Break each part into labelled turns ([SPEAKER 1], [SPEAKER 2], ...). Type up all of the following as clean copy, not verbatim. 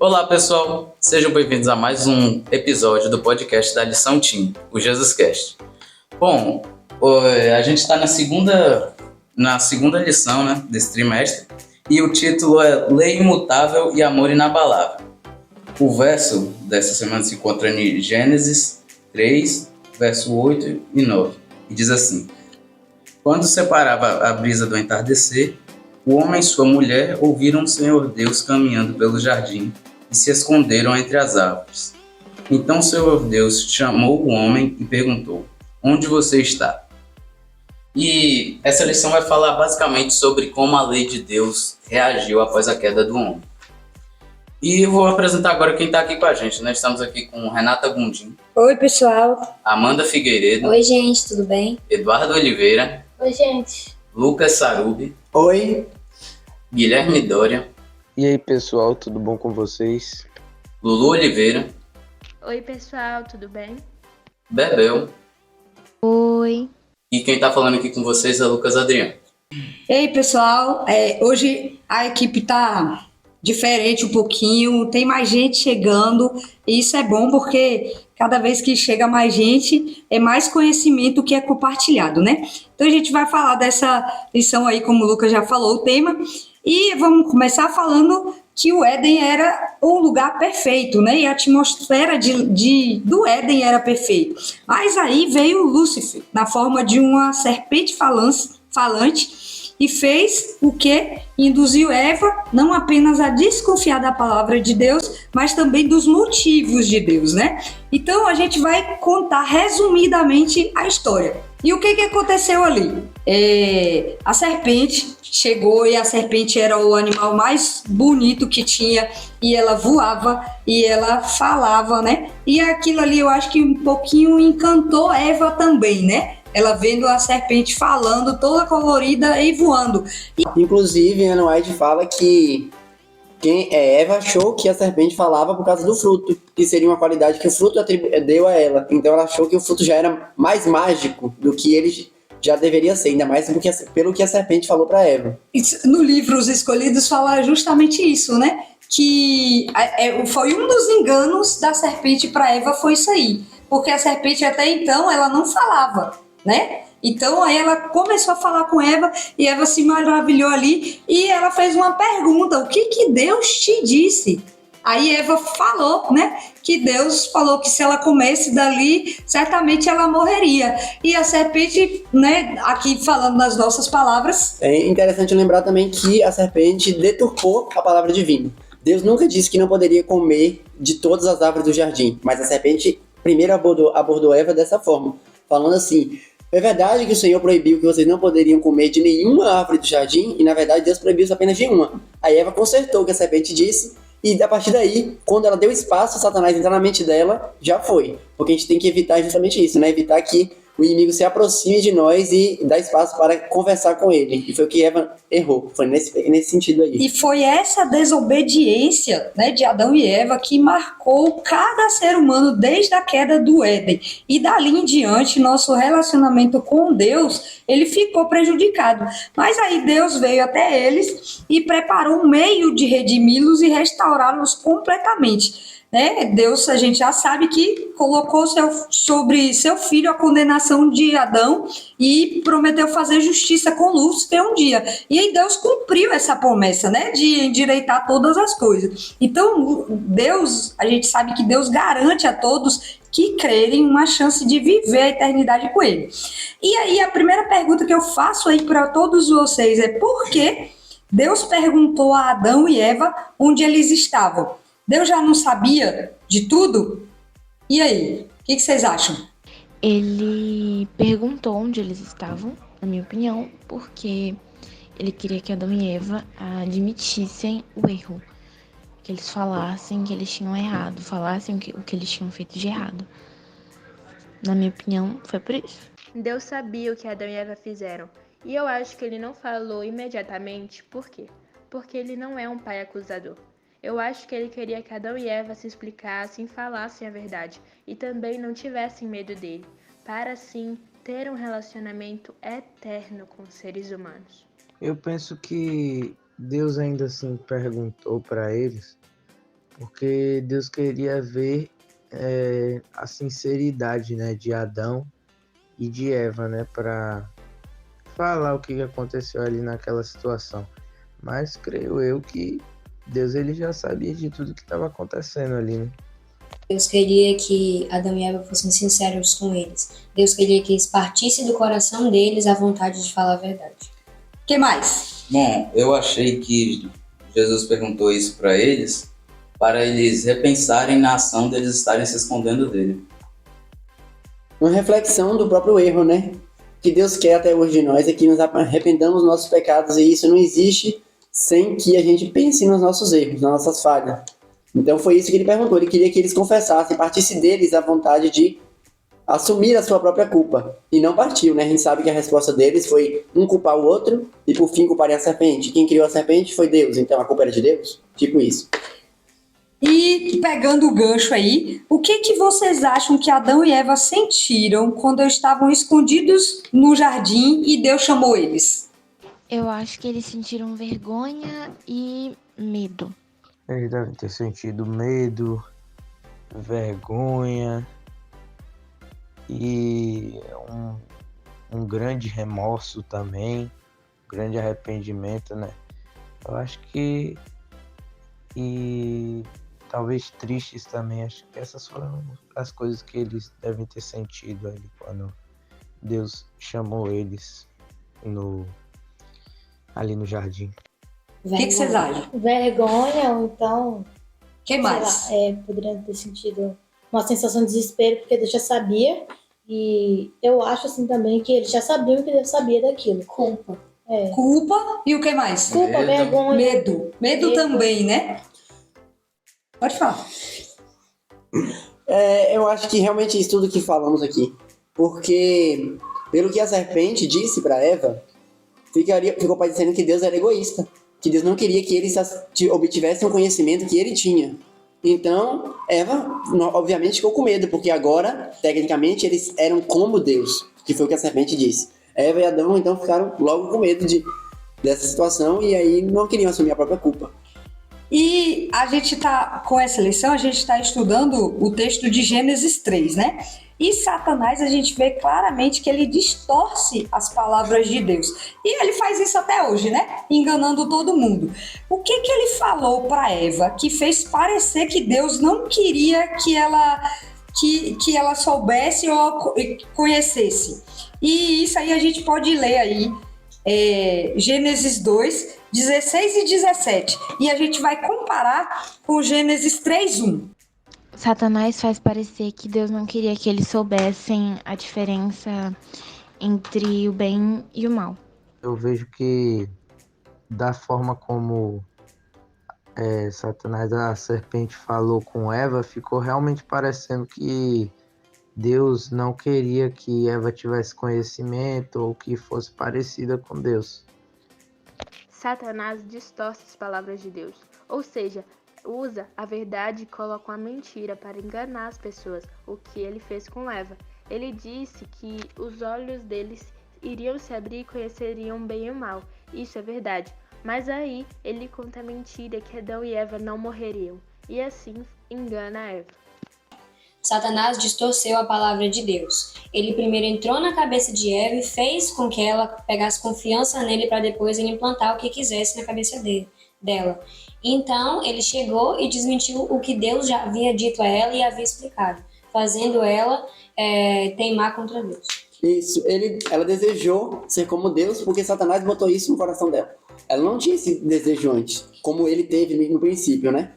[SPEAKER 1] Olá, pessoal! Sejam bem-vindos a mais um episódio do podcast da Lição Team, o JesusCast. Bom, a gente está na segunda lição, né, desse trimestre, e o título é Lei Imutável e Amor Inabalável. O verso dessa semana se encontra em Gênesis 3, verso 8 e 9, e diz assim: Quando separava a brisa do entardecer, o homem e sua mulher ouviram o Senhor Deus caminhando pelo jardim e se esconderam entre as árvores. Então o Senhor Deus chamou o homem e perguntou: Onde você está? E essa lição vai falar basicamente sobre como a lei de Deus reagiu após a queda do homem. E eu vou apresentar agora quem está aqui com a gente, né? Estamos aqui com Renata Gundim.
[SPEAKER 2] Oi, pessoal.
[SPEAKER 1] Amanda Figueiredo.
[SPEAKER 2] Oi, gente, tudo bem?
[SPEAKER 1] Eduardo Oliveira.
[SPEAKER 3] Oi, gente.
[SPEAKER 1] Lucas Sarubi.
[SPEAKER 4] Oi.
[SPEAKER 1] Guilherme Dória.
[SPEAKER 4] E aí, pessoal, tudo bom com vocês?
[SPEAKER 1] Lulu Oliveira.
[SPEAKER 3] Oi, pessoal, tudo bem?
[SPEAKER 1] Bebel.
[SPEAKER 3] Oi.
[SPEAKER 1] E quem está falando aqui com vocês é Lucas Adriano.
[SPEAKER 2] Ei, pessoal, hoje a equipe tá diferente um pouquinho, tem mais gente chegando, e isso é bom porque cada vez que chega mais gente, é mais conhecimento que é compartilhado, né? Então a gente vai falar dessa lição aí, como o Lucas já falou, o tema, e vamos começar falando que o Éden era um lugar perfeito, né? E a atmosfera do Éden era perfeita. Mas aí veio Lúcifer, na forma de uma serpente falante, e fez o que? Induziu Eva não apenas a desconfiar da palavra de Deus, mas também dos motivos de Deus, né? Então a gente vai contar resumidamente a história. E o que aconteceu ali? A serpente chegou, e a serpente era o animal mais bonito que tinha, e ela voava e ela falava, né? E aquilo ali eu acho que um pouquinho encantou Eva também, né? Ela vendo a serpente falando, toda colorida e voando.
[SPEAKER 4] Inclusive, Ana White fala que Eva achou que a serpente falava por causa do fruto, que seria uma qualidade que o fruto deu a ela. Então ela achou que o fruto já era mais mágico do que ele já deveria ser, ainda mais pelo que a serpente falou para Eva.
[SPEAKER 2] No livro Os Escolhidos fala justamente isso, né? Que foi um dos enganos da serpente para Eva, foi isso aí. Porque a serpente até então ela não falava, né? Então aí ela começou a falar com Eva e Eva se maravilhou ali e ela fez uma pergunta: o que Deus te disse? Aí Eva falou, né, que Deus falou que se ela comesse dali, certamente ela morreria. E a serpente, né, aqui falando nas nossas palavras...
[SPEAKER 4] É interessante lembrar também que a serpente deturpou a palavra divina. Deus nunca disse que não poderia comer de todas as árvores do jardim, mas a serpente primeiro abordou Eva dessa forma, falando assim: é verdade que o Senhor proibiu que vocês não poderiam comer de nenhuma árvore do jardim, e na verdade Deus proibiu apenas de uma. Aí Eva consertou o que a serpente disse, e a partir daí, quando ela deu espaço, Satanás entrar na mente dela, já foi. Porque a gente tem que evitar justamente isso, né? Evitar que o inimigo se aproxime de nós e dar espaço para conversar com ele. E foi o que Eva errou, foi nesse sentido aí.
[SPEAKER 2] E foi essa desobediência, né, de Adão e Eva que marcou cada ser humano desde a queda do Éden. E dali em diante, nosso relacionamento com Deus, ele ficou prejudicado. Mas aí Deus veio até eles e preparou um meio de redimi-los e restaurá-los completamente. Né? Deus, a gente já sabe que colocou sobre seu filho a condenação de Adão e prometeu fazer justiça com Lúcifer um dia. E aí Deus cumpriu essa promessa, né, de endireitar todas as coisas. Então, Deus, a gente sabe que Deus garante a todos que crerem uma chance de viver a eternidade com Ele. E aí a primeira pergunta que eu faço aí para todos vocês é: por que Deus perguntou a Adão e Eva onde eles estavam? Deus já não sabia de tudo? E aí, o que vocês acham?
[SPEAKER 5] Ele perguntou onde eles estavam, na minha opinião, porque ele queria que Adão e Eva admitissem o erro. Que eles falassem que eles tinham errado, falassem o que eles tinham feito de errado. Na minha opinião, foi por isso.
[SPEAKER 3] Deus sabia o que Adão e Eva fizeram. E eu acho que ele não falou imediatamente. Por quê? Porque ele não é um pai acusador. Eu acho que ele queria que Adão e Eva se explicassem e falassem a verdade, e também não tivessem medo dele, para assim ter um relacionamento eterno com os seres humanos.
[SPEAKER 6] Eu penso que Deus ainda assim perguntou para eles porque Deus queria ver a sinceridade, né, de Adão e de Eva, né, para falar o que aconteceu ali naquela situação. Mas creio eu que Deus ele já sabia de tudo que estava acontecendo ali, né?
[SPEAKER 7] Deus queria que Adão e Eva fossem sinceros com eles. Deus queria que eles partissem do coração deles a vontade de falar a verdade.
[SPEAKER 2] O que mais?
[SPEAKER 1] Bom, eu achei que Jesus perguntou isso para eles repensarem na ação deles estarem se escondendo dele.
[SPEAKER 4] Uma reflexão do próprio erro, né? O que Deus quer até hoje de nós é que nos arrependamos dos nossos pecados, e isso não existe sem que a gente pense nos nossos erros, nas nossas falhas. Então foi isso que ele perguntou, ele queria que eles confessassem, partisse deles a vontade de assumir a sua própria culpa. E não partiu, né? A gente sabe que a resposta deles foi um culpar o outro e por fim culparem a serpente. Quem criou a serpente foi Deus, então a culpa era de Deus? Tipo isso.
[SPEAKER 2] E pegando o gancho aí, o que vocês acham que Adão e Eva sentiram quando estavam escondidos no jardim e Deus chamou eles?
[SPEAKER 5] Eu acho que eles sentiram vergonha e medo.
[SPEAKER 6] Eles devem ter sentido medo, vergonha e um grande remorso também, um grande arrependimento, né? Eu acho que e talvez tristes também. Acho que essas foram as coisas que eles devem ter sentido ali quando Deus chamou eles ali no jardim.
[SPEAKER 2] O que vocês acham?
[SPEAKER 8] Vergonha, ou então,
[SPEAKER 2] O que mais?
[SPEAKER 8] poderia ter sentido uma sensação de desespero, porque Deus já sabia, e eu acho assim também que eles já sabiam que Deus sabia daquilo.
[SPEAKER 2] Culpa.
[SPEAKER 8] É.
[SPEAKER 2] Culpa e o que mais?
[SPEAKER 8] Culpa,
[SPEAKER 1] Medo.
[SPEAKER 8] vergonha.
[SPEAKER 2] Medo também, né? Pode falar.
[SPEAKER 4] Eu acho que realmente isso tudo que falamos aqui, porque pelo que a serpente disse para Eva, ficou parecendo que Deus era egoísta, que Deus não queria que eles obtivessem o conhecimento que ele tinha. Então, Eva, obviamente, ficou com medo, porque agora, tecnicamente, eles eram como Deus, que foi o que a serpente disse. Eva e Adão, então, ficaram logo com medo dessa situação e aí não queriam assumir a própria culpa.
[SPEAKER 2] E a gente tá, com essa lição, a gente está estudando o texto de Gênesis 3, né? E Satanás, a gente vê claramente que ele distorce as palavras de Deus. E ele faz isso até hoje, né? Enganando todo mundo. O que ele falou para Eva que fez parecer que Deus não queria que ela soubesse ou conhecesse? E isso aí a gente pode ler aí, Gênesis 2, 16 e 17. E a gente vai comparar com Gênesis 3:1.
[SPEAKER 5] Satanás faz parecer que Deus não queria que eles soubessem a diferença entre o bem e o mal.
[SPEAKER 6] Eu vejo que da forma como Satanás, a serpente, falou com Eva, ficou realmente parecendo que Deus não queria que Eva tivesse conhecimento ou que fosse parecida com Deus.
[SPEAKER 3] Satanás distorce as palavras de Deus, ou seja, usa a verdade e coloca uma mentira para enganar as pessoas, o que ele fez com Eva. Ele disse que os olhos deles iriam se abrir e conheceriam bem e o mal. Isso é verdade. Mas aí ele conta a mentira que Adão e Eva não morreriam. E assim engana a Eva.
[SPEAKER 7] Satanás distorceu a palavra de Deus. Ele primeiro entrou na cabeça de Eva e fez com que ela pegasse confiança nele para depois ele implantar o que quisesse na cabeça dela. Então, ele chegou e desmentiu o que Deus já havia dito a ela e havia explicado, fazendo ela teimar contra Deus.
[SPEAKER 4] Isso, ela desejou ser como Deus porque Satanás botou isso no coração dela. Ela não tinha esse desejo antes, como ele teve no princípio, né?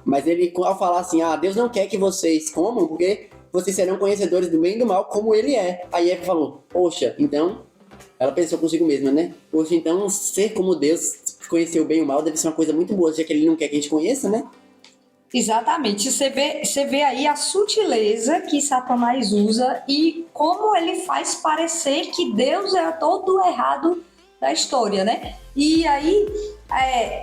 [SPEAKER 4] Mas ele, ao falar assim, Deus não quer que vocês comam porque vocês serão conhecedores do bem e do mal como ele é. Aí Eva falou, poxa, então, ela pensou consigo mesma, né? Poxa, então ser como Deus, conhecer o bem e o mal deve ser uma coisa muito boa, já que ele não quer que a gente conheça, né?
[SPEAKER 2] Exatamente, você vê aí a sutileza que Satanás usa e como ele faz parecer que Deus é todo errado da história, né? E aí,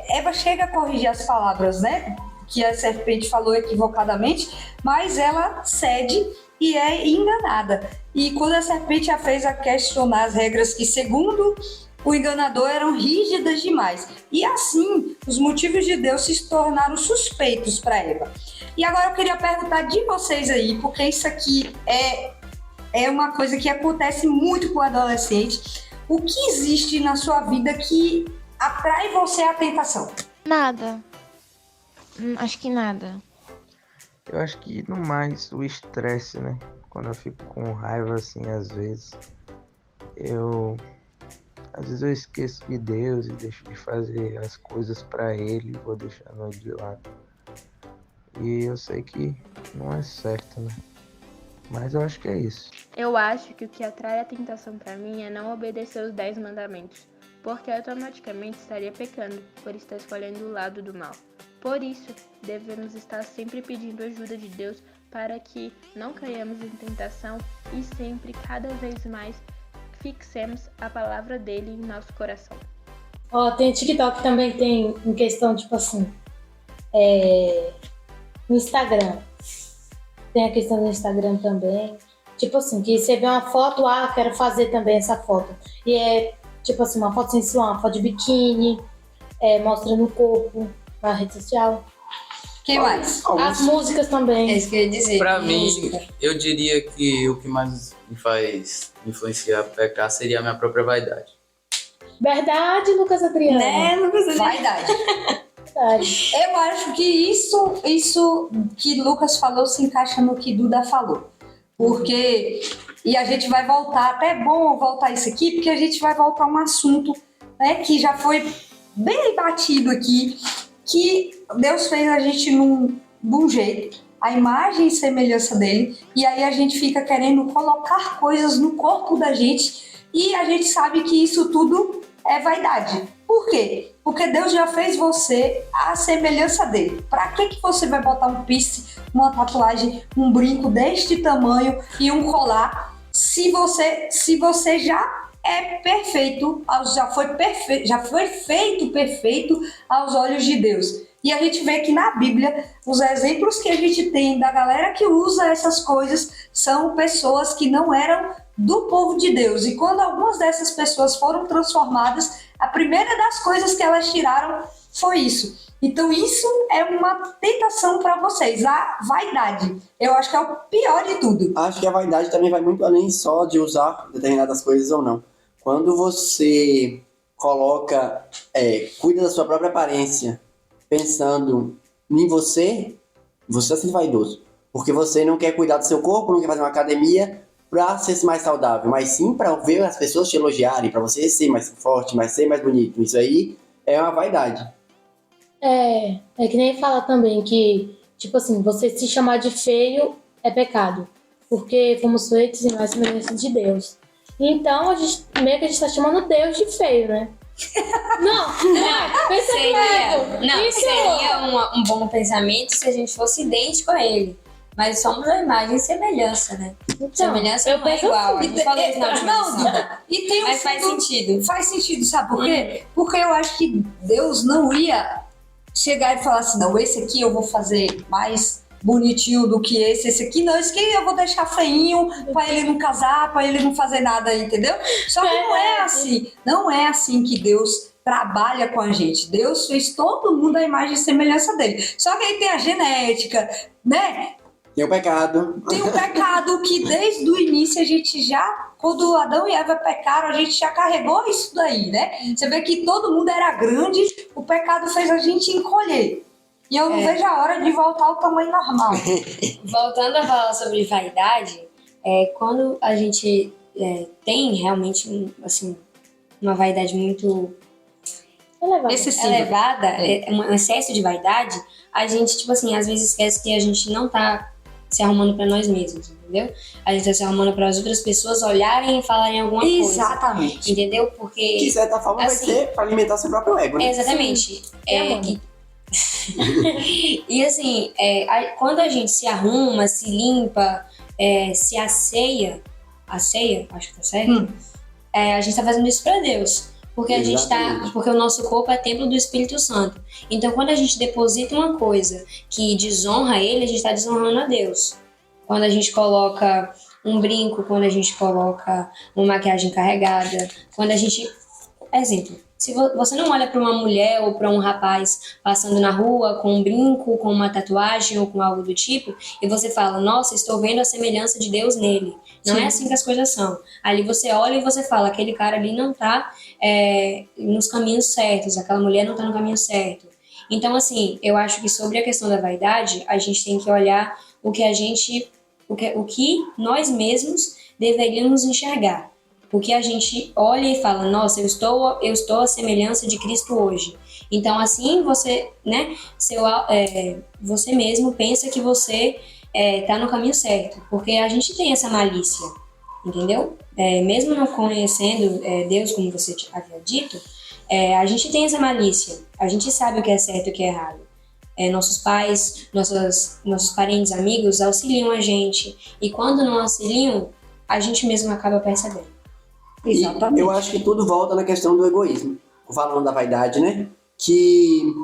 [SPEAKER 2] Eva chega a corrigir as palavras, né? Que a serpente falou equivocadamente, mas ela cede e é enganada. E quando a serpente a fez a questionar as regras que, segundo o enganador eram rígidas demais. E assim, os motivos de Deus se tornaram suspeitos para Eva. E agora eu queria perguntar de vocês aí, porque isso aqui é uma coisa que acontece muito com o adolescente. O que existe na sua vida que atrai você à tentação?
[SPEAKER 5] Nada. Acho que nada.
[SPEAKER 6] Eu acho que no mais o estresse, né? Quando eu fico com raiva assim, às vezes eu esqueço de Deus e deixo de fazer as coisas pra Ele, vou deixando Ele de lado. E eu sei que não é certo, né? Mas eu acho que é isso.
[SPEAKER 3] Eu acho que o que atrai a tentação para mim é não obedecer os 10 mandamentos, porque automaticamente estaria pecando por estar escolhendo o lado do mal. Por isso, devemos estar sempre pedindo ajuda de Deus para que não caiamos em tentação e sempre, cada vez mais, fixemos a palavra dele em nosso coração.
[SPEAKER 8] Tem TikTok também, tem em questão, tipo assim, no Instagram. Tem a questão do Instagram também. Tipo assim, que você vê uma foto, quero fazer também essa foto. E é, tipo assim, uma foto sensual, uma foto de biquíni, mostrando o corpo na rede social.
[SPEAKER 2] Quem mais?
[SPEAKER 8] As músicas também.
[SPEAKER 7] É isso que eu ia dizer.
[SPEAKER 1] Pra mim, eu diria que o que mais me faz influenciar a pecar seria a minha própria vaidade.
[SPEAKER 8] Verdade, Lucas Adriano.
[SPEAKER 2] Né, Lucas? Vaidade.
[SPEAKER 8] Verdade.
[SPEAKER 2] Eu acho que isso que Lucas falou se encaixa no que Duda falou. Porque, e a gente vai voltar, até é bom voltar isso aqui, porque a gente vai voltar a um assunto, né, que já foi bem batido aqui, que Deus fez a gente de um jeito, a imagem e semelhança dele, e aí a gente fica querendo colocar coisas no corpo da gente, e a gente sabe que isso tudo é vaidade. Por quê? Porque Deus já fez você à semelhança dele. Pra que você vai botar um piercing, uma tatuagem, um brinco deste tamanho e um colar se você já é perfeito, já foi feito perfeito aos olhos de Deus? E a gente vê que na Bíblia, os exemplos que a gente tem da galera que usa essas coisas são pessoas que não eram do povo de Deus. E quando algumas dessas pessoas foram transformadas, a primeira das coisas que elas tiraram foi isso. Então isso é uma tentação para vocês, a vaidade. Eu acho que é o pior de tudo.
[SPEAKER 4] Acho que a vaidade também vai muito além só de usar determinadas coisas ou não. Quando você cuida da sua própria aparência, pensando em você está sendo vaidoso. Porque você não quer cuidar do seu corpo, não quer fazer uma academia para ser mais saudável, mas sim para ver as pessoas te elogiarem, para você ser mais forte, ser mais bonito. Isso aí é uma vaidade.
[SPEAKER 8] É que nem fala também que, tipo assim, você se chamar de feio é pecado, porque fomos feitos em mais semelhança de Deus. Então, a gente tá chamando Deus de feio, né? Pensa comigo.
[SPEAKER 7] Seria um bom pensamento se a gente fosse idêntico a ele. Mas somos a imagem e semelhança, né?
[SPEAKER 8] Então,
[SPEAKER 7] Semelhança não é igual. A gente falou isso na última lição.
[SPEAKER 2] E tem
[SPEAKER 7] Mas faz sentido.
[SPEAKER 2] Faz sentido, sabe por quê? Porque eu acho que Deus não ia chegar e falar assim, não, esse aqui eu vou fazer mais bonitinho do que esse aqui não, esse aqui eu vou deixar feinho pra ele não casar, pra ele não fazer nada, entendeu? Só que não é assim que Deus trabalha com a gente. Deus fez todo mundo a imagem e semelhança dele. Só que aí tem a genética, né?
[SPEAKER 4] Tem o pecado.
[SPEAKER 2] Tem o pecado que desde o início a gente já, quando Adão e Eva pecaram, a gente já carregou isso daí, né? Você vê que todo mundo era grande, o pecado fez a gente encolher. E eu não vejo a hora de voltar ao tamanho normal.
[SPEAKER 7] Voltando a falar sobre vaidade, quando a gente tem realmente uma vaidade muito elevada, um excesso de vaidade, a gente, tipo assim, às vezes esquece que a gente não tá se arrumando pra nós mesmos, entendeu? A gente tá se arrumando para as outras pessoas olharem e falarem alguma coisa.
[SPEAKER 2] Exatamente.
[SPEAKER 7] Entendeu? Porque...
[SPEAKER 4] De certa forma vai ser pra alimentar seu próprio ego, né?
[SPEAKER 7] Exatamente. E assim, quando a gente se arruma, se limpa, se asseia, acho que tá certo? A gente tá fazendo isso pra Deus. Porque porque o nosso corpo é templo do Espírito Santo. Então, quando a gente deposita uma coisa que desonra ele, a gente está desonrando a Deus. Quando a gente coloca um brinco, quando a gente coloca uma maquiagem carregada, quando a gente Exemplo, se você não olha para uma mulher ou para um rapaz passando na rua com um brinco, com uma tatuagem ou com algo do tipo, e você fala, nossa, estou vendo a semelhança de Deus nele. Não é assim que as coisas são. Ali você olha e você fala, aquele cara ali não está nos caminhos certos, aquela mulher não está no caminho certo. Então, assim, eu acho que sobre a questão da vaidade, a gente tem que olhar o que nós mesmos deveríamos enxergar. O que a gente olha e fala, nossa, eu estou à semelhança de Cristo hoje. Então, assim, você, né, você mesmo pensa que você está no caminho certo, porque a gente tem essa malícia, entendeu? Mesmo não conhecendo Deus, como você havia dito, a gente tem essa malícia, a gente sabe o que é certo e o que é errado. Nossos pais, nossos parentes, amigos auxiliam a gente, e quando não auxiliam, a gente mesmo acaba percebendo.
[SPEAKER 2] Exatamente.
[SPEAKER 4] E eu acho que tudo volta na questão do egoísmo. Falando da vaidade, né? Que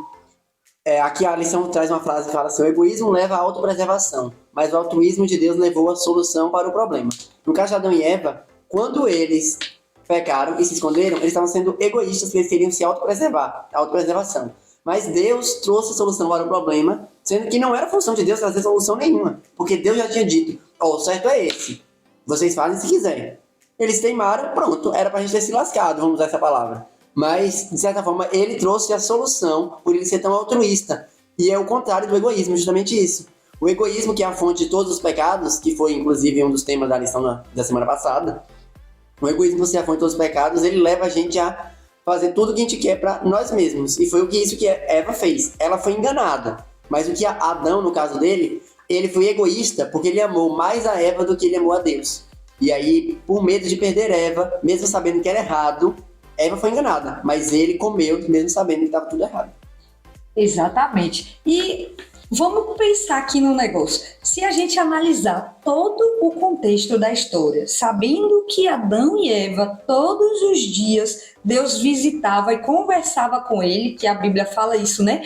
[SPEAKER 4] aqui a lição traz uma frase que fala assim: o egoísmo leva à autopreservação, mas o altruísmo de Deus levou a solução para o problema. No caso de Adão e Eva, quando eles pecaram e se esconderam, eles estavam sendo egoístas, porque eles queriam se autopreservar, a autopreservação. Mas Deus trouxe a solução para o problema, sendo que não era função de Deus trazer solução nenhuma, porque Deus já tinha dito, o certo é esse, vocês fazem se quiserem. Eles teimaram, pronto, era pra gente ter se lascado, vamos usar essa palavra. Mas, de certa forma, ele trouxe a solução por ele ser tão altruísta. E é o contrário do egoísmo, justamente isso. O egoísmo, que é a fonte de todos os pecados, que foi inclusive um dos temas da lição da semana passada, o egoísmo, ser a fonte de todos os pecados, ele leva a gente a fazer tudo o que a gente quer pra nós mesmos. E foi isso que Eva fez. Ela foi enganada. Mas o que Adão, no caso dele, ele foi egoísta porque ele amou mais a Eva do que ele amou a Deus. E aí, por medo de perder Eva, mesmo sabendo que era errado, Eva foi enganada. Mas ele comeu, mesmo sabendo que estava tudo errado.
[SPEAKER 2] Exatamente. E vamos pensar aqui no negócio. Se a gente analisar todo o contexto da história, sabendo que Adão e Eva, todos os dias, Deus visitava e conversava com ele, que a Bíblia fala isso, né?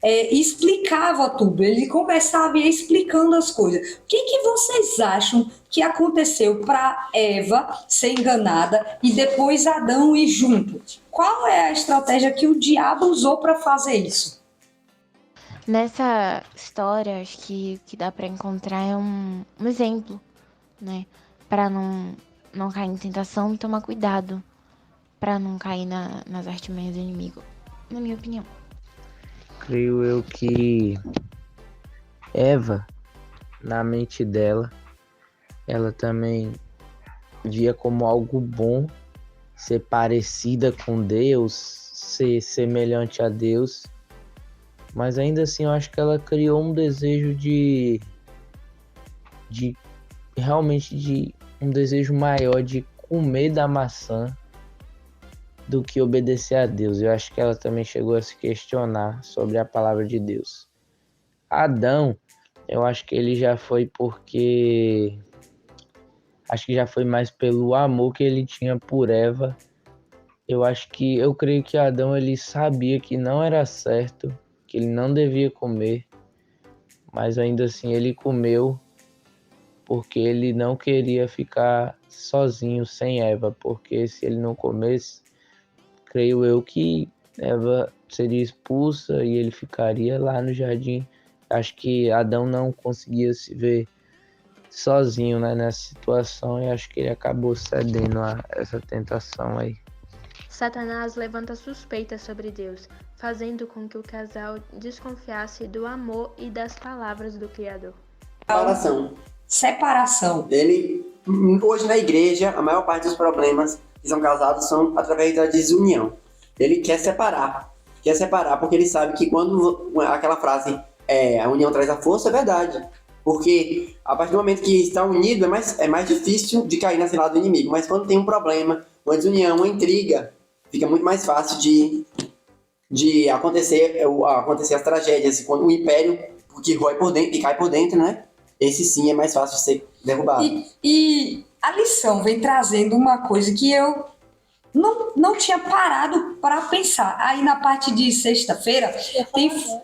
[SPEAKER 2] Explicava tudo, ele conversava e ia explicando as coisas. O que vocês acham que aconteceu para Eva ser enganada e depois Adão ir junto? Qual é a estratégia que o diabo usou para fazer isso?
[SPEAKER 5] Nessa história, acho que o que dá para encontrar é um exemplo, né? Para não cair em tentação e tomar cuidado, para não cair nas artimanhas do inimigo, na minha opinião.
[SPEAKER 6] Creio eu que Eva, na mente dela, ela também via como algo bom ser parecida com Deus, ser semelhante a Deus, mas ainda assim eu acho que ela criou um desejo de um desejo maior de comer da maçã do que obedecer a Deus. Eu acho que ela também chegou a se questionar sobre a palavra de Deus. Adão, eu acho que ele já foi acho que já foi mais pelo amor que ele tinha por Eva. Eu creio que Adão, ele sabia que não era certo, que ele não devia comer, mas ainda assim ele comeu porque ele não queria ficar sozinho sem Eva, porque se ele não comesse, creio eu que Eva seria expulsa e ele ficaria lá no jardim. Acho que Adão não conseguia se ver sozinho, né, nessa situação, e acho que ele acabou cedendo a essa tentação aí.
[SPEAKER 3] Satanás levanta suspeitas sobre Deus, fazendo com que o casal desconfiasse do amor e das palavras do Criador.
[SPEAKER 2] Separação.
[SPEAKER 4] Hoje na igreja, a maior parte dos problemas que são causados são através da desunião. Ele quer separar porque ele sabe que quando aquela frase a união traz a força, é verdade. Porque a partir do momento que está unido é mais difícil de cair na cilada do inimigo. Mas quando tem um problema, uma desunião, uma intriga, fica muito mais fácil de acontecer as tragédias. Quando o império que rói por dentro, que cai por dentro, né? Esse sim é mais fácil de ser derrubado.
[SPEAKER 2] E a lição vem trazendo uma coisa que eu não tinha parado para pensar. Aí na parte de sexta-feira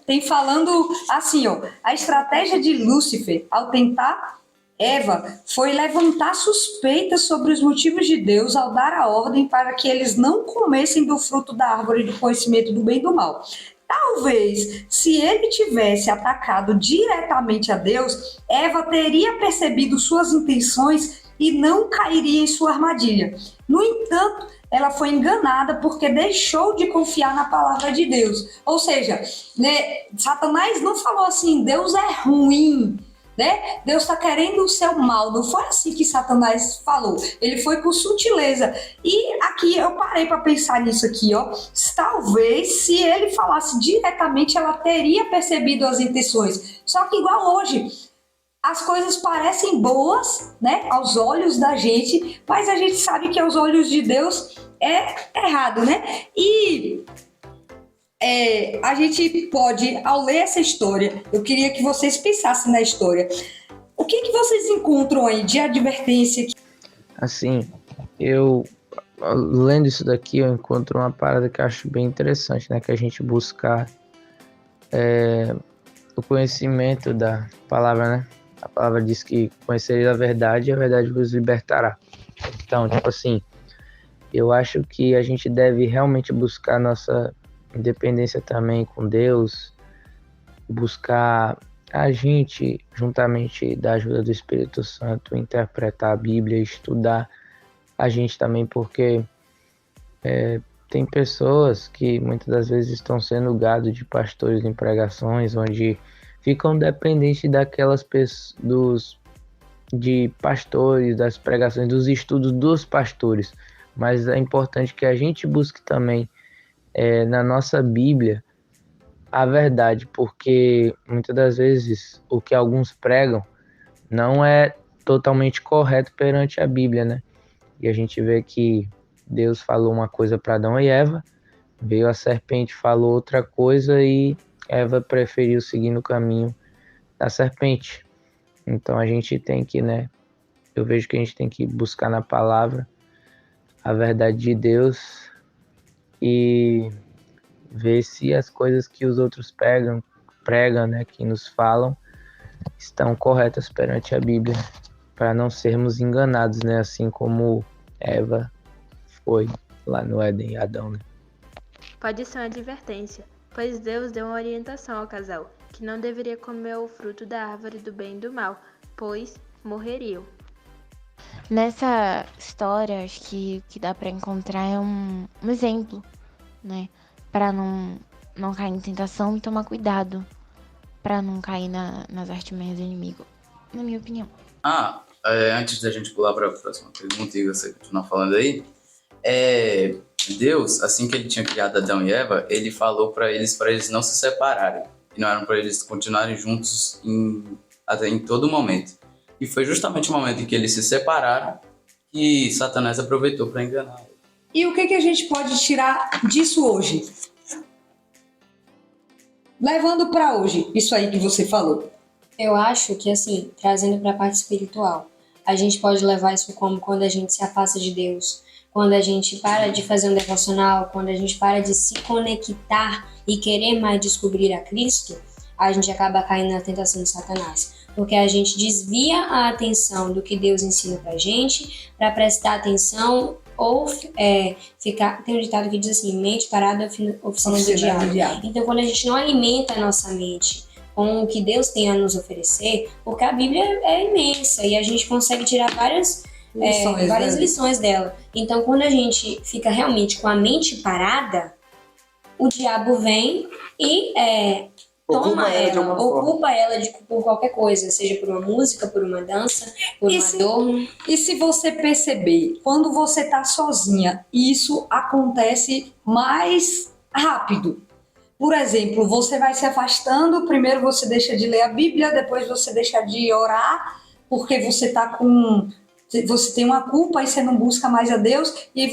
[SPEAKER 2] tem falando assim, ó, a estratégia de Lúcifer ao tentar Eva foi levantar suspeitas sobre os motivos de Deus ao dar a ordem para que eles não comessem do fruto da árvore do conhecimento do bem e do mal. Talvez, se ele tivesse atacado diretamente a Deus, Eva teria percebido suas intenções e não cairia em sua armadilha. No entanto, ela foi enganada porque deixou de confiar na palavra de Deus. Ou seja, Satanás não falou assim, Deus é ruim, Deus está querendo o seu mal. Não foi assim que Satanás falou. Ele foi com sutileza. E aqui eu parei para pensar nisso aqui, ó. Talvez se ele falasse diretamente, ela teria percebido as intenções. Só que igual hoje, as coisas parecem boas, aos olhos da gente, mas a gente sabe que aos olhos de Deus é errado, E a gente pode, ao ler essa história, eu queria que vocês pensassem na história. O que vocês encontram aí de advertência?
[SPEAKER 6] Assim, eu lendo isso daqui, eu encontro uma parada que eu acho bem interessante, que a gente buscar o conhecimento da palavra, A palavra diz que conhecereis a verdade e a verdade vos libertará. Então, eu acho que a gente deve realmente buscar nossa independência também com Deus, buscar a gente, juntamente da ajuda do Espírito Santo, interpretar a Bíblia, estudar a gente também, porque tem pessoas que muitas das vezes estão sendo gado de pastores em pregações, onde ficam dependentes daquelas pessoas, de pastores, das pregações, dos estudos dos pastores. Mas é importante que a gente busque também na nossa Bíblia a verdade, porque muitas das vezes o que alguns pregam não é totalmente correto perante a Bíblia, E a gente vê que Deus falou uma coisa para Adão e Eva, veio a serpente, falou outra coisa e Eva preferiu seguir no caminho da serpente. Então a gente tem que, eu vejo que a gente tem que buscar na palavra a verdade de Deus e ver se as coisas que os outros pregam, que nos falam, estão corretas perante a Bíblia, para não sermos enganados, assim como Eva foi lá no Éden e Adão,
[SPEAKER 3] Pode ser uma advertência, pois Deus deu uma orientação ao casal, que não deveria comer o fruto da árvore do bem e do mal, pois morreriam.
[SPEAKER 5] Nessa história, acho que o que dá pra encontrar é um exemplo, Pra não cair em tentação e tomar cuidado pra não cair nas artimanhas do inimigo, na minha opinião.
[SPEAKER 1] Antes da gente pular para a próxima pergunta e você continuar falando aí, Deus, assim que ele tinha criado Adão e Eva, ele falou para eles não se separarem, e não eram para eles continuarem juntos em todo momento. E foi justamente o momento em que eles se separaram que Satanás aproveitou para enganar eles.
[SPEAKER 2] E o que a gente pode tirar disso hoje? Levando para hoje, isso aí que você falou.
[SPEAKER 7] Eu acho que, trazendo para a parte espiritual, a gente pode levar isso como quando a gente se afasta de Deus, quando a gente para de fazer um devocional, quando a gente para de se conectar e querer mais descobrir a Cristo, a gente acaba caindo na tentação de Satanás. Porque a gente desvia a atenção do que Deus ensina pra gente, para prestar atenção ou ficar... Tem um ditado que diz mente parada, oficina do diabo. Então, quando a gente não alimenta a nossa mente com o que Deus tem a nos oferecer, porque a Bíblia é imensa e a gente consegue tirar várias lições dela. Então, quando a gente fica realmente com a mente parada, o diabo vem e ocupa ela por qualquer coisa, seja por uma música, por uma dança, por um adorno.
[SPEAKER 2] E se você perceber, quando você está sozinha, isso acontece mais rápido. Por exemplo, você vai se afastando, primeiro você deixa de ler a Bíblia, depois você deixa de orar, porque você tem uma culpa e você não busca mais a Deus, e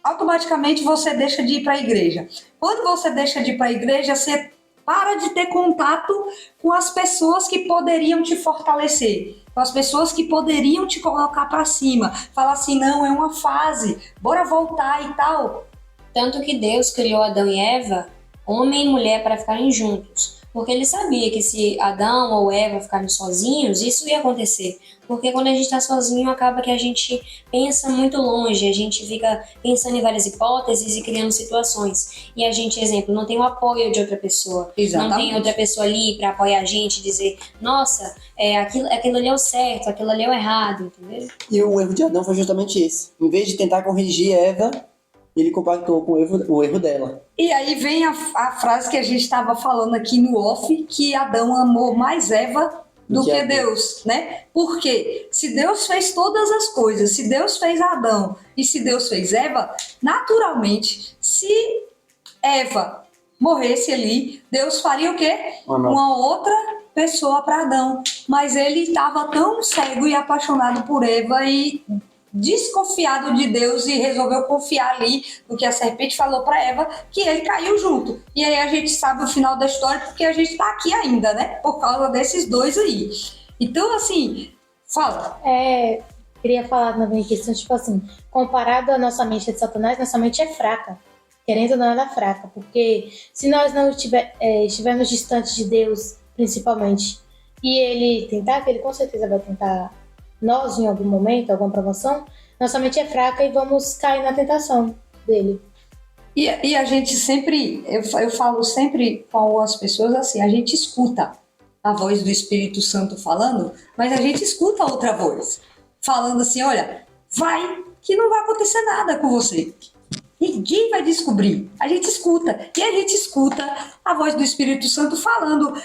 [SPEAKER 2] automaticamente você deixa de ir para a igreja. Quando você deixa de ir para a igreja, você para de ter contato com as pessoas que poderiam te fortalecer, com as pessoas que poderiam te colocar para cima. Falar assim, não, é uma fase, bora voltar e tal.
[SPEAKER 7] Tanto que Deus criou Adão e Eva, homem e mulher, para ficarem juntos. Porque ele sabia que se Adão ou Eva ficarem sozinhos, isso ia acontecer. Porque quando a gente está sozinho, acaba que a gente pensa muito longe, a gente fica pensando em várias hipóteses e criando situações. E a gente, exemplo, não tem o apoio de outra pessoa.
[SPEAKER 2] Exatamente.
[SPEAKER 7] Não tem outra pessoa ali para apoiar a gente, dizer, nossa, aquilo ali é o certo, aquilo ali é o errado, entendeu?
[SPEAKER 4] E o erro de Adão foi justamente esse. Em vez de tentar corrigir Eva, ele compactou com o erro dela.
[SPEAKER 2] E aí vem a frase que a gente estava falando aqui no off, que Adão amou mais Eva do que Deus, né? Porque se Deus fez todas as coisas, se Deus fez Adão e se Deus fez Eva, naturalmente, se Eva morresse ali, Deus faria o quê? Uma outra pessoa para Adão. Mas ele estava tão cego e apaixonado por Eva e desconfiado de Deus e resolveu confiar ali no que a serpente falou para Eva, que ele caiu junto. E aí a gente sabe o final da história porque a gente tá aqui ainda, né? Por causa desses dois aí. Então, assim, fala.
[SPEAKER 8] Queria falar também questão, tipo assim, comparado à nossa mente de Satanás, nossa mente é fraca. Querendo ou não, ela é fraca. Porque se nós não estivermos distantes de Deus, principalmente, e ele tentar, que ele com certeza vai tentar nós, em algum momento, alguma provação, nossa mente é fraca e vamos cair na tentação dele.
[SPEAKER 2] E a gente sempre, eu falo sempre com as pessoas assim, a gente escuta a voz do Espírito Santo falando, mas a gente escuta outra voz, falando assim, olha, vai, que não vai acontecer nada com você. Ninguém vai descobrir. A gente escuta. E a gente escuta a voz do Espírito Santo falando.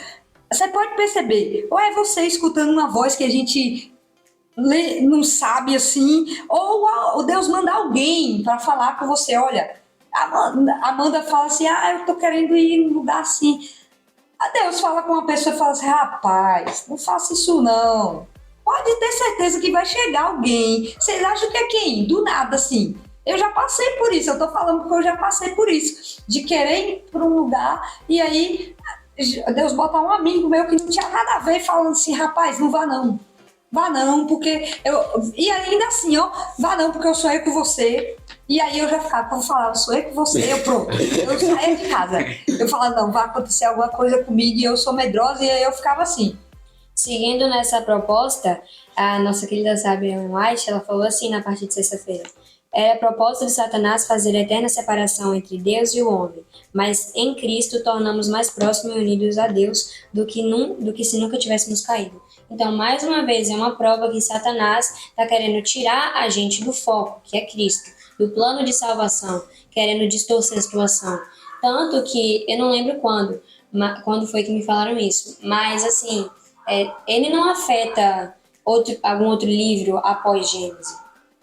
[SPEAKER 2] Você pode perceber, ou é você escutando uma voz que a gente não sabe assim, ou Deus manda alguém para falar com você, olha, Amanda fala assim, eu tô querendo ir num lugar assim. Deus fala com uma pessoa e fala assim, rapaz, não faça isso não. Pode ter certeza que vai chegar alguém. Vocês acham que é quem? Do nada, assim. Eu já passei por isso, eu tô falando porque eu já passei por isso, de querer ir para um lugar e aí Deus botar um amigo meu que não tinha nada a ver falando assim, rapaz, não vá não. Vá não, porque e ainda assim, vá não, porque eu sonhei com você. E aí eu já ficava, quando eu falava, sonhei com você, eu saía de casa. Eu falava, não, vai acontecer alguma coisa comigo e eu sou medrosa, e aí eu ficava assim.
[SPEAKER 7] Seguindo nessa proposta, a nossa querida Sabina White, ela falou assim na parte de sexta-feira. Era a proposta de Satanás fazer a eterna separação entre Deus e o homem, mas em Cristo tornamos mais próximos e unidos a Deus do que se nunca tivéssemos caído. Então, mais uma vez, é uma prova que Satanás está querendo tirar a gente do foco, que é Cristo, do plano de salvação, querendo distorcer a situação. Tanto que, eu não lembro quando foi que me falaram isso, mas assim, ele não afeta algum outro livro após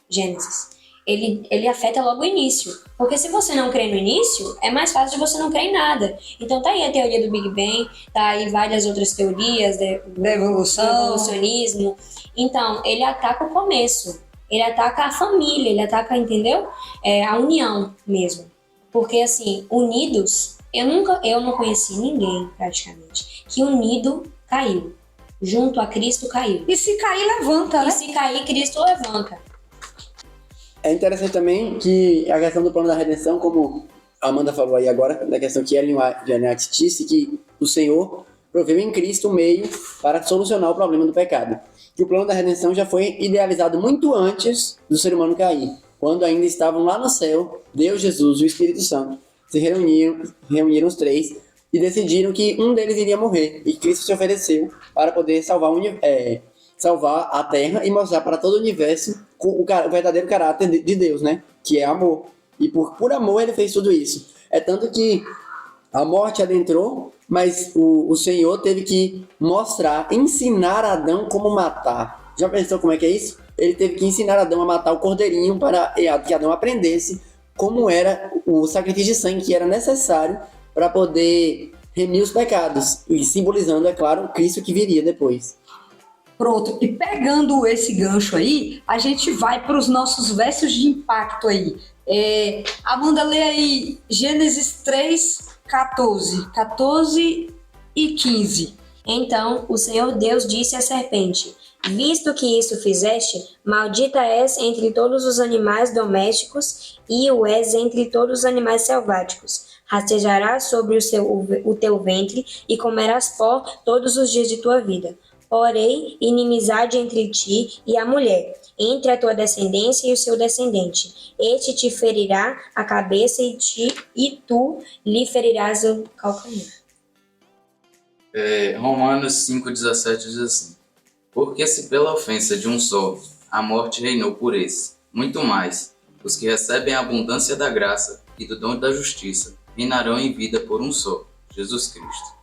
[SPEAKER 7] Gênesis. Ele afeta logo o início. Porque se você não crê no início, é mais fácil de você não crer em nada. Então tá aí a teoria do Big Bang, tá aí várias outras teorias
[SPEAKER 2] da evolução,
[SPEAKER 7] do evolucionismo. Então, ele ataca o começo. Ele ataca a família, ele ataca, entendeu? A união mesmo. Porque assim, unidos, eu não conheci ninguém, praticamente, que unido caiu. Junto a Cristo caiu.
[SPEAKER 2] E se cair, levanta, né?
[SPEAKER 7] E se cair, Cristo levanta.
[SPEAKER 4] É interessante também que a questão do plano da redenção, como a Amanda falou aí agora, da questão que Ellen White disse, que o Senhor proveu em Cristo um meio para solucionar o problema do pecado. Que o plano da redenção já foi idealizado muito antes do ser humano cair, quando ainda estavam lá no céu, Deus, Jesus e o Espírito Santo se reuniram os três e decidiram que um deles iria morrer, e Cristo se ofereceu para poder salvar a Terra e mostrar para todo o universo o verdadeiro caráter de Deus, né? Que é amor. E por amor ele fez tudo isso. É tanto que a morte adentrou, mas o Senhor teve que ensinar Adão como matar. Já pensou como é que é isso? Ele teve que ensinar Adão a matar o cordeirinho para que Adão aprendesse como era o sacrifício de sangue que era necessário para poder remir os pecados. E simbolizando, é claro, o Cristo que viria depois.
[SPEAKER 2] Pronto, e pegando esse gancho aí, a gente vai para os nossos versos de impacto aí. Amanda, lê aí Gênesis 3, 14 e 15.
[SPEAKER 7] Então o Senhor Deus disse à serpente, visto que isso fizeste, maldita és entre todos os animais domésticos e o és entre todos os animais selváticos. rastejarás sobre o teu ventre e comerás pó todos os dias de tua vida. Porém, inimizade entre ti e a mulher, entre a tua descendência e o seu descendente. Este te ferirá a cabeça e tu lhe ferirás o calcanhar.
[SPEAKER 1] Romanos 5,17 diz assim: porque se pela ofensa de um só a morte reinou por esse, muito mais, os que recebem a abundância da graça e do dom da justiça reinarão em vida por um só, Jesus Cristo.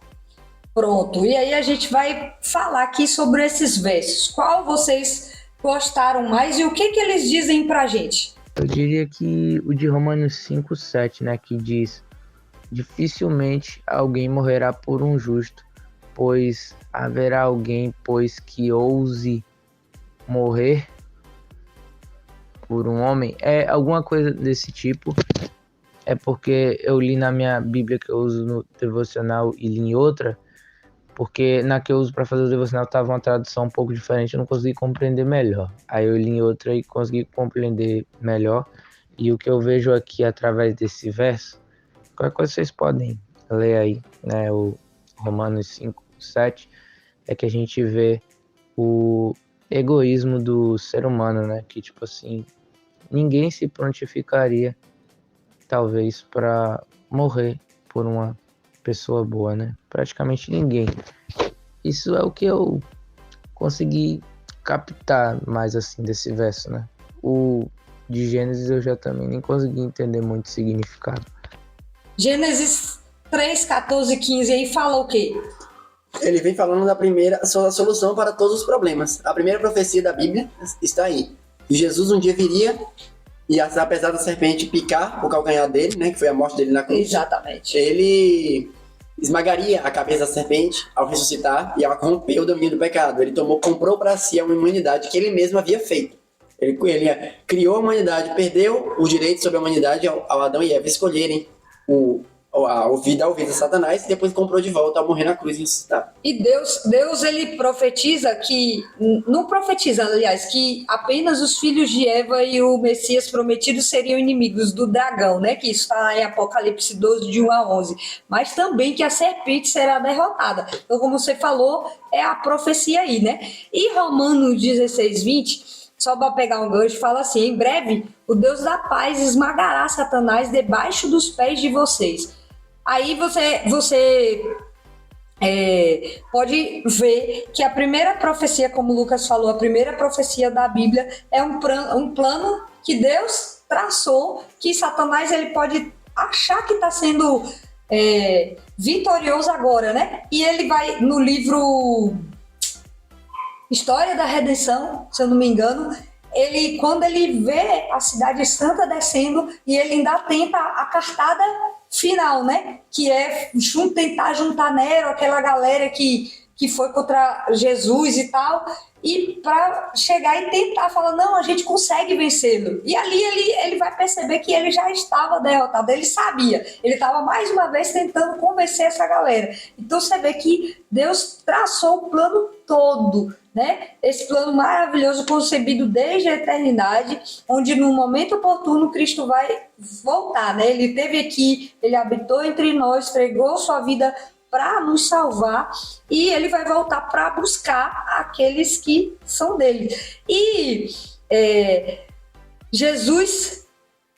[SPEAKER 2] Pronto, e aí a gente vai falar aqui sobre esses versos. Qual vocês gostaram mais e o que eles dizem pra gente?
[SPEAKER 6] Eu diria que o de Romanos 5,7, né, que diz: dificilmente alguém morrerá por um justo, pois haverá alguém, que ouse morrer por um homem. É alguma coisa desse tipo. É porque eu li na minha Bíblia que eu uso no devocional e li em outra, porque na que eu uso para fazer o devocional estava uma tradução um pouco diferente, eu não consegui compreender melhor. Aí eu li em outra e consegui compreender melhor. E o que eu vejo aqui através desse verso, qualquer coisa vocês podem ler aí, né, o Romanos 5,7, é que a gente vê o egoísmo do ser humano, né, que tipo assim, ninguém se prontificaria talvez para morrer por uma pessoa boa, né? Praticamente ninguém. Isso é o que eu consegui captar mais assim desse verso, né? O de Gênesis eu já também nem consegui entender muito significado.
[SPEAKER 2] Gênesis 3, 14 e 15 aí fala o quê?
[SPEAKER 4] Ele vem falando da primeira solução para todos os problemas. A primeira profecia da Bíblia está aí. E Jesus um dia viria, e apesar da serpente picar o calcanhar dele, né, que foi a morte dele na cruz,
[SPEAKER 2] Exatamente.
[SPEAKER 4] ele esmagaria a cabeça da serpente ao ressuscitar e ao romper o domínio do pecado. Ele comprou para si a humanidade que ele mesmo havia feito. Ele criou a humanidade, perdeu o direito sobre a humanidade ao Adão e Eva escolherem a ouvida a Satanás, e depois comprou de volta ao morrer na cruz e ressuscitar.
[SPEAKER 2] E Deus ele profetiza que, não profetiza, aliás, que apenas os filhos de Eva e o Messias prometido seriam inimigos do dragão, né? Que isso está em Apocalipse 12, de 1 a 11. Mas também que a serpente será derrotada. Então, como você falou, é a profecia aí, né? E Romanos 16, 20, só para pegar um gancho, fala assim: em breve, o Deus da paz esmagará Satanás debaixo dos pés de vocês. Aí você pode ver que a primeira profecia, como o Lucas falou, a primeira profecia da Bíblia é um plano que Deus traçou, que Satanás ele pode achar que está sendo vitorioso agora, né? E ele vai no livro História da Redenção, se eu não me engano, quando ele vê a cidade santa descendo, e ele ainda tenta a cartada final, né? Que é tentar juntar Nero, aquela galera que foi contra Jesus e tal, e para chegar e tentar falar, não, a gente consegue vencê-lo. E ali ele vai perceber que ele já estava derrotado, ele sabia, ele estava mais uma vez tentando convencer essa galera. Então você vê que Deus traçou o plano todo, né? Esse plano maravilhoso concebido desde a eternidade, onde no momento oportuno Cristo vai voltar, né? Ele esteve aqui, ele habitou entre nós, entregou sua vida para nos salvar, e ele vai voltar para buscar aqueles que são dele. E Jesus,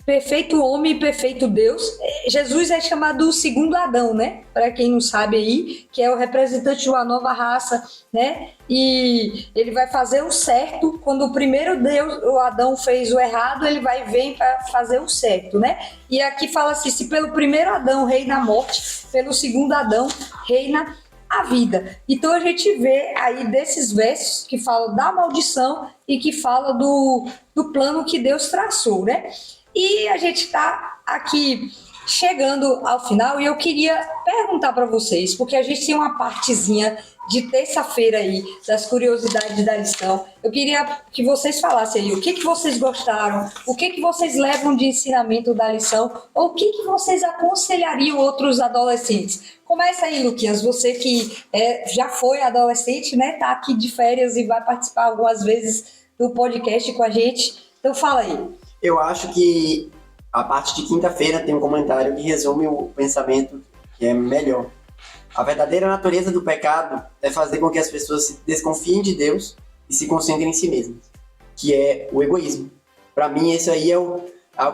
[SPEAKER 2] perfeito homem e perfeito Deus, Jesus é chamado o segundo Adão, né? Para quem não sabe aí, que é o representante de uma nova raça, né? E ele vai fazer o certo. Quando o primeiro Deus, o Adão, fez o errado, ele vai vir para fazer o certo, né? E aqui fala assim: se pelo primeiro Adão reina a morte, pelo segundo Adão reina a vida. Então a gente vê aí desses versos que falam da maldição e que fala do plano que Deus traçou, né? E a gente está aqui chegando ao final, e eu queria perguntar para vocês, porque a gente tem uma partezinha de terça-feira aí, das curiosidades da lição. Eu queria que vocês falassem aí o que vocês gostaram, o que vocês levam de ensinamento da lição, ou o que vocês aconselhariam outros adolescentes. Começa aí, Luquinhas, você que já foi adolescente, né? Tá aqui de férias e vai participar algumas vezes do podcast com a gente. Então fala aí.
[SPEAKER 4] Eu acho que A parte de quinta-feira tem um comentário que resume o pensamento que é melhor. A verdadeira natureza do pecado é fazer com que as pessoas se desconfiem de Deus e se concentrem em si mesmas, que é o egoísmo. Para mim, esse aí é o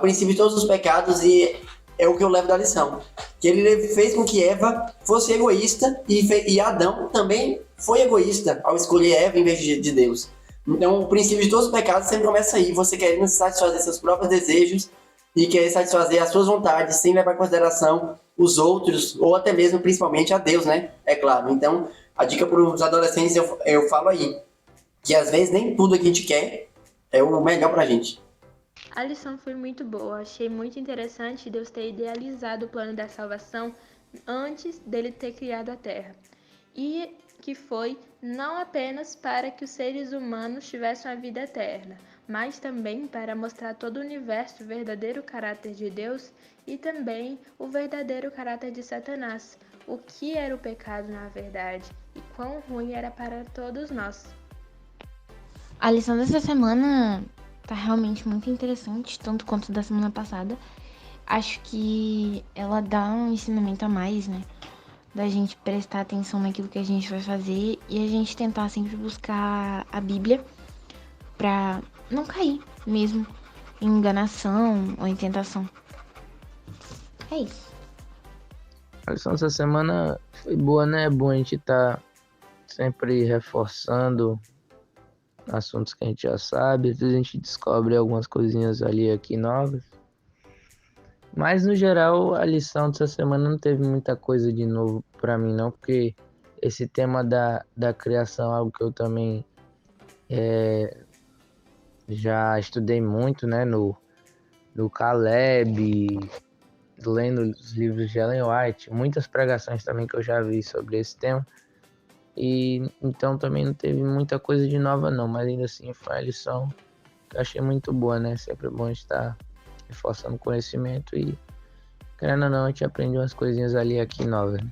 [SPEAKER 4] princípio de todos os pecados e é o que eu levo da lição. Que ele fez com que Eva fosse egoísta e Adão também foi egoísta ao escolher Eva em vez de Deus. Então, o princípio de todos os pecados sempre começa aí, você querendo satisfazer seus próprios desejos e querer satisfazer as suas vontades sem levar em consideração os outros, ou até mesmo, principalmente, a Deus, né? É claro. Então, a dica para os adolescentes, eu falo aí, que às vezes nem tudo que a gente quer é o melhor pra gente.
[SPEAKER 3] A lição foi muito boa, achei muito interessante Deus ter idealizado o plano da salvação antes dele ter criado a Terra. E que foi não apenas para que os seres humanos tivessem uma vida eterna, mas também para mostrar a todo o universo o verdadeiro caráter de Deus e também o verdadeiro caráter de Satanás, o que era o pecado na verdade e quão ruim era para todos nós.
[SPEAKER 5] A lição dessa semana tá realmente muito interessante, tanto quanto da semana passada. Acho que ela dá um ensinamento a mais, né? Da gente prestar atenção naquilo que a gente vai fazer e a gente tentar sempre buscar a Bíblia pra não cair mesmo em enganação ou em tentação. É isso.
[SPEAKER 6] A lição dessa semana foi boa, né? É bom a gente tá sempre reforçando assuntos que a gente já sabe. Às vezes a gente descobre algumas coisinhas ali aqui novas. Mas, no geral, a lição dessa semana não teve muita coisa de novo pra mim, não. Porque esse tema da criação é algo que eu também já estudei muito, né? No Caleb, lendo os livros de Ellen White. Muitas pregações também que eu já vi sobre esse tema. E então também não teve muita coisa de nova, não. Mas ainda assim foi uma lição que eu achei muito boa, né? Sempre é bom estar reforçando conhecimento e, querendo ou não, a gente aprende umas coisinhas ali aqui novas. Né?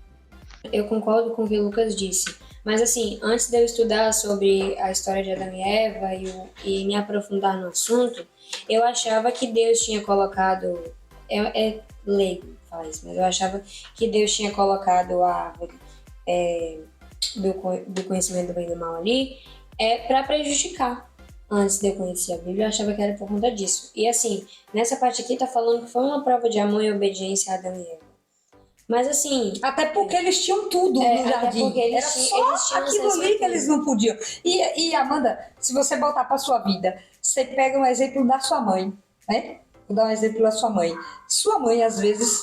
[SPEAKER 7] Eu concordo com o que o Lucas disse, mas assim, antes de eu estudar sobre a história de Adão e Eva e me aprofundar no assunto, eu achava que Deus tinha colocado, é leigo falar isso, mas eu achava que Deus tinha colocado a árvore do conhecimento do bem e do mal ali para prejudicar. Antes de eu conhecer a Bíblia, eu achava que era por conta disso. E assim, nessa parte aqui tá falando que foi uma prova de amor e obediência a Adão e Eva. Mas assim...
[SPEAKER 2] Até porque eles tinham tudo no jardim. Era só aquilo ali que eles não podiam. E Amanda, se você voltar pra sua vida, você pega um exemplo da sua mãe, né? Vou dar um exemplo da sua mãe. Sua mãe, às vezes,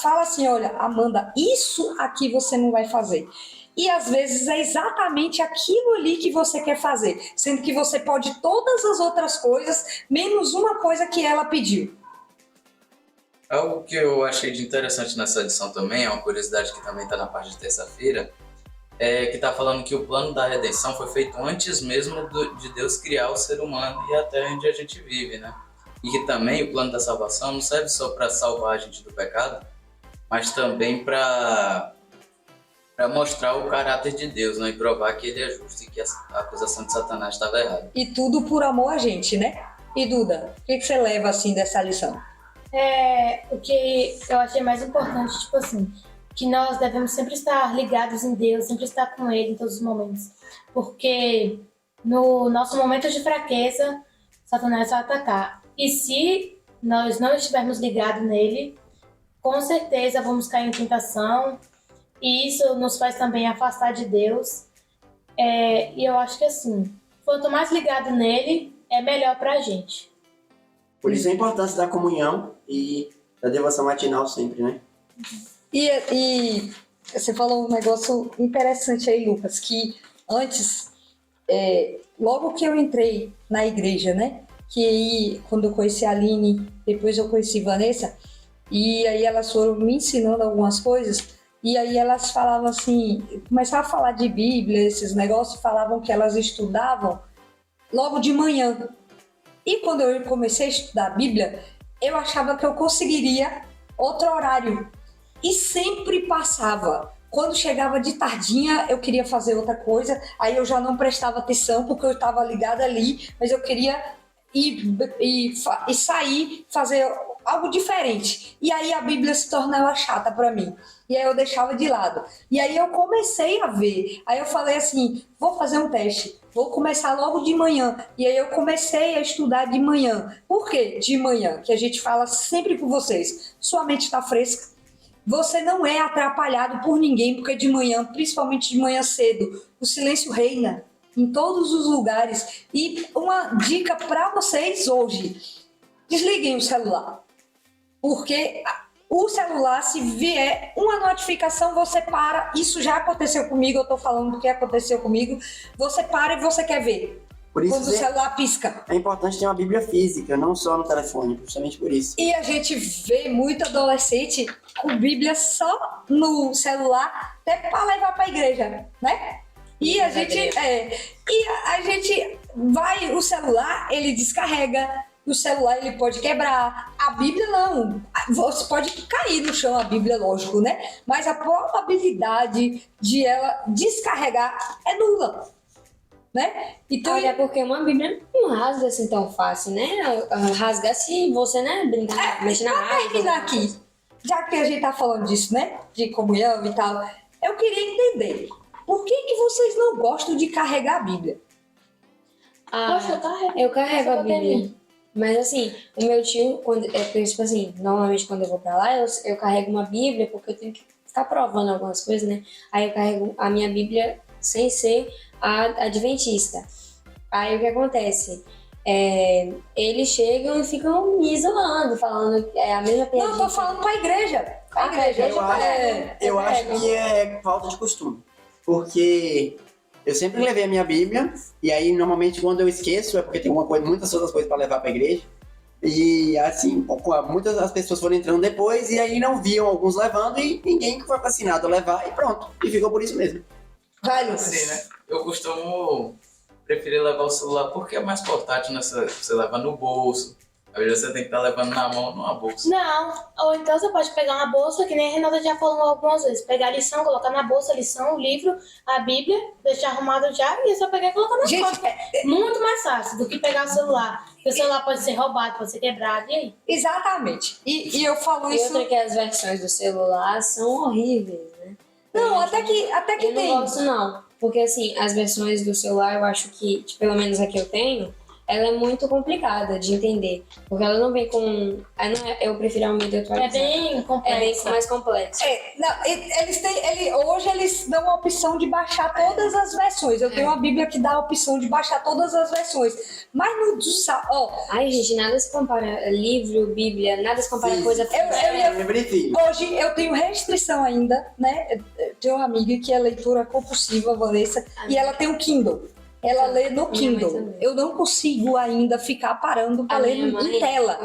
[SPEAKER 2] fala assim, olha, Amanda, isso aqui você não vai fazer. E às vezes é exatamente aquilo ali que você quer fazer, sendo que você pode todas as outras coisas, menos uma coisa que ela pediu.
[SPEAKER 1] Algo que eu achei de interessante nessa lição também, é uma curiosidade que também está na parte de terça-feira, é que está falando que o plano da redenção foi feito antes mesmo de Deus criar o ser humano e a terra onde a gente vive, né? E que também o plano da salvação não serve só para salvar a gente do pecado, mas também para mostrar o caráter de Deus, né? E provar que ele é justo e que a acusação de Satanás estava errada.
[SPEAKER 2] E tudo por amor a gente, né? E Duda, o que você leva assim dessa lição?
[SPEAKER 8] O que eu achei mais importante, tipo assim, que nós devemos sempre estar ligados em Deus, sempre estar com Ele em todos os momentos. Porque no nosso momento de fraqueza, Satanás vai atacar. E se nós não estivermos ligados nele, com certeza vamos cair em tentação. E isso nos faz também afastar de Deus. E eu acho que assim, quanto mais ligado nele, é melhor pra gente.
[SPEAKER 4] Por isso a importância da comunhão e da devoção matinal sempre, né?
[SPEAKER 2] E você falou um negócio interessante aí, Lucas, que antes, logo que eu entrei na igreja, né? Que aí, quando eu conheci a Aline, depois eu conheci Vanessa, e aí elas foram me ensinando algumas coisas. E aí elas falavam assim, começavam a falar de Bíblia, esses negócios, falavam que elas estudavam logo de manhã. E quando eu comecei a estudar a Bíblia, eu achava que eu conseguiria outro horário. E sempre passava. Quando chegava de tardinha, eu queria fazer outra coisa, aí eu já não prestava atenção, porque eu estava ligada ali, mas eu queria e sair, fazer algo diferente. E aí a Bíblia se tornava chata para mim. E aí eu deixava de lado. E aí eu comecei a ver. Aí eu falei assim, vou fazer um teste. Vou começar logo de manhã. E aí eu comecei a estudar de manhã. Por quê de manhã? Que a gente fala sempre com vocês. Sua mente está fresca. Você não é atrapalhado por ninguém, porque de manhã, principalmente de manhã cedo, o silêncio reina em todos os lugares. E uma dica para vocês hoje: desliguem o celular. Porque o celular, se vier uma notificação, você para. Isso já aconteceu comigo, eu tô falando do que aconteceu comigo. Você para e você quer ver.
[SPEAKER 4] Por isso
[SPEAKER 2] quando o celular pisca.
[SPEAKER 4] é importante ter uma Bíblia física, não só no telefone, justamente por isso.
[SPEAKER 2] E a gente vê muito adolescente com Bíblia só no celular, até para levar para a igreja, né? E a gente vai, o celular, ele descarrega, o celular ele pode quebrar, a Bíblia não. Você pode cair no chão a Bíblia, lógico, né? Mas a probabilidade de ela descarregar é nula, né? Então,
[SPEAKER 7] Olha, porque uma Bíblia não rasga assim tão fácil, né? Rasga se você, né, brincar, mexer na
[SPEAKER 2] pra
[SPEAKER 7] água.
[SPEAKER 2] terminar aqui, já que a gente tá falando disso, né? De comunhão e tal, eu queria entender, por que vocês não gostam de carregar a Bíblia?
[SPEAKER 7] Eu carrego a Bíblia. Mas assim, o meu tio, tipo assim, normalmente quando eu vou pra lá, eu carrego uma Bíblia, porque eu tenho que ficar provando algumas coisas, né? Aí eu carrego a minha Bíblia sem ser a adventista. Aí o que acontece? Eles chegam e ficam me isolando, falando a mesma piadinha.
[SPEAKER 2] Não, eu tô falando pra igreja. Pra igreja.
[SPEAKER 4] Eu acho que é falta de costume. Porque eu sempre levei a minha Bíblia, e aí normalmente quando eu esqueço é porque tem muitas outras coisas para levar para a igreja. E assim, muitas das pessoas foram entrando depois e aí não viam alguns levando e ninguém foi fascinado a levar e pronto. E ficou por isso mesmo.
[SPEAKER 2] Vai, Lucas.
[SPEAKER 1] Sim, né? Eu costumo preferir levar o celular porque é mais portátil, né? Você leva no bolso. Às vezes você tem que estar levando na mão, numa bolsa.
[SPEAKER 8] Não, ou então você pode pegar uma bolsa, que nem a Renata já falou algumas vezes. Pegar a lição, colocar na bolsa a lição, o livro, a Bíblia, deixar arrumado já e é só pegar e colocar na bolsa. Muito mais fácil do que pegar o celular. Porque o celular pode ser roubado, pode ser quebrado, e aí?
[SPEAKER 2] Exatamente. E eu falo
[SPEAKER 7] E
[SPEAKER 2] isso...
[SPEAKER 7] outra que as versões do celular são horríveis, né?
[SPEAKER 2] Não, até que
[SPEAKER 7] Eu
[SPEAKER 2] tem.
[SPEAKER 7] não gosto não, porque assim, as versões do celular eu acho que, pelo menos a que eu tenho, ela é muito complicada de entender, porque ela não vem com... Eu prefiro a mídia atualizada.
[SPEAKER 8] É bem complexa.
[SPEAKER 7] É bem mais complexa.
[SPEAKER 2] Hoje eles dão a opção de baixar todas as versões. Eu tenho uma Bíblia que dá a opção de baixar todas as versões. Mas no
[SPEAKER 7] Ai, gente, nada se compara. Livro, Bíblia, nada se compara a coisa
[SPEAKER 2] hoje eu tenho restrição ainda, né? Eu tenho uma amiga que é leitora compulsiva, Vanessa, e ela tem um Kindle. Ela lê no Kindle. Eu não consigo ainda ficar parando pra ler em tela.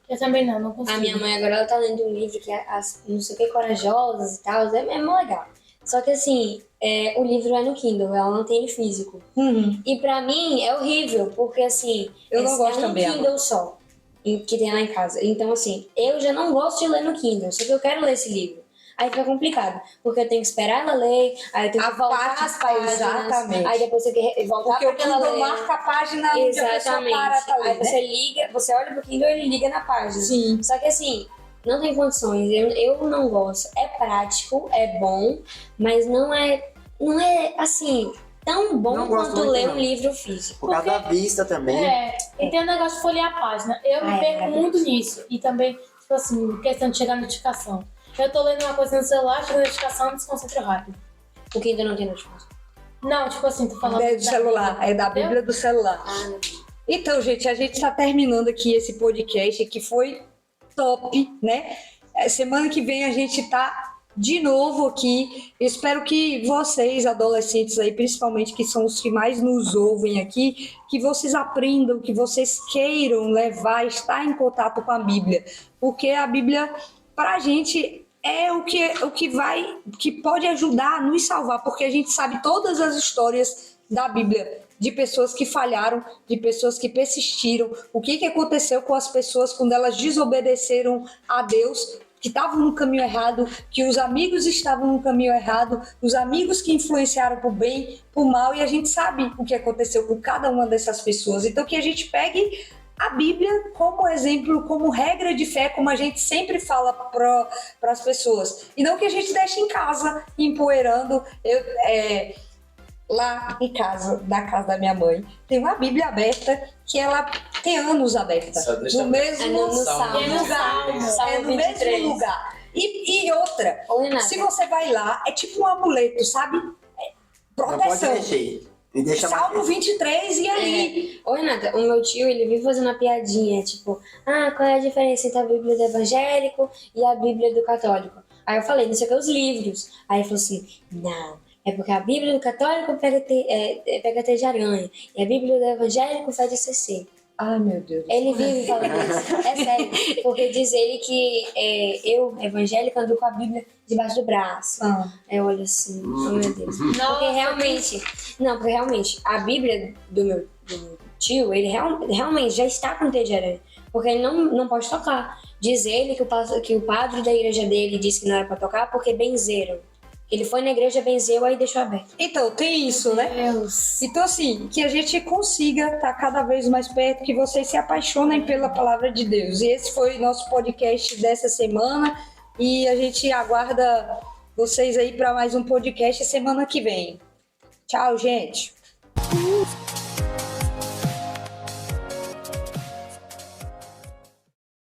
[SPEAKER 8] Eu também não consigo.
[SPEAKER 7] A minha mãe agora ela tá lendo um livro que é não sei o que, Corajosas e tal. É mó legal. Só que assim, o livro é no Kindle, ela não tem ele físico. E pra mim é horrível, porque assim,
[SPEAKER 2] eu não gosto
[SPEAKER 7] também. É um Kindle só, que tem lá em casa. Então assim, eu já não gosto de ler no Kindle, só que eu quero ler esse livro. Aí fica complicado, porque eu tenho que esperar ela ler, aí eu tenho que voltar as páginas,
[SPEAKER 2] exatamente.
[SPEAKER 7] Aí depois você tem que voltar
[SPEAKER 2] porque
[SPEAKER 7] pra ela ler.
[SPEAKER 2] Porque o Kindle marca a página onde a pessoa para pra ler,
[SPEAKER 7] aí você liga, você olha pro Kindle e ele liga na página.
[SPEAKER 2] Sim.
[SPEAKER 7] Só que assim, não tem condições, eu não gosto. É prático, é bom, mas não é assim, tão bom quanto ler um livro físico.
[SPEAKER 4] Por causa da vista também.
[SPEAKER 8] E tem um negócio de folhear a página. Eu me perco muito nisso. E também, tipo assim, questão de chegar a notificação. Eu tô lendo uma coisa no celular, chega a notificação, eu me desconcentro rápido.
[SPEAKER 7] Porque ainda não tem notificação.
[SPEAKER 8] Não, tipo assim, tô falando...
[SPEAKER 2] É do celular, é da Bíblia do celular. Então, gente, a gente tá terminando aqui esse podcast que foi top, né? Semana que vem a gente tá de novo aqui. Espero que vocês, adolescentes aí, principalmente que são os que mais nos ouvem aqui, que vocês aprendam, que vocês queiram estar em contato com a Bíblia. Porque a Bíblia... pra gente é o que pode ajudar a nos salvar, porque a gente sabe todas as histórias da Bíblia, de pessoas que falharam, de pessoas que persistiram, o que aconteceu com as pessoas quando elas desobedeceram a Deus, que estavam no caminho errado, que os amigos estavam no caminho errado, os amigos que influenciaram por bem, por mal, e a gente sabe o que aconteceu com cada uma dessas pessoas. Então que a gente pegue a Bíblia como exemplo, como regra de fé, como a gente sempre fala para as pessoas. E não que a gente deixe em casa, empoeirando. Lá em casa, na casa da minha mãe, tem uma Bíblia aberta que ela tem anos aberta. No mesmo lugar. E outra, se você vai lá, é tipo um amuleto, sabe? Proteção.
[SPEAKER 4] Não pode mexer. Me deixa
[SPEAKER 2] Salmo
[SPEAKER 4] mais
[SPEAKER 2] 23 e ali.
[SPEAKER 7] Ô, Renata, o meu tio, ele vive fazendo uma piadinha, tipo, qual é a diferença entre a Bíblia do evangélico e a Bíblia do católico? Aí eu falei, não sei o que, os livros. Aí ele falou assim, não, é porque a Bíblia do católico pega teia de aranha, e a Bíblia do evangélico fede CC.
[SPEAKER 2] Ai, meu Deus.
[SPEAKER 7] Ele vive falando isso, é sério, porque diz ele que eu, evangélica, ando com a Bíblia debaixo do braço. Aí eu olho assim, oh meu Deus. Porque realmente, a Bíblia do meu tio, ele realmente já está com teia de aranha, porque ele não pode tocar. Diz ele que o padre da igreja dele disse que não era pra tocar porque benzeram. Ele foi na igreja, benzeu, aí deixou aberto.
[SPEAKER 2] Então, tem isso, né?
[SPEAKER 7] Deus.
[SPEAKER 2] Então, assim, que a gente consiga estar cada vez mais perto, que vocês se apaixonem pela palavra de Deus. E esse foi o nosso podcast dessa semana. E a gente aguarda vocês aí para mais um podcast semana que vem. Tchau, gente.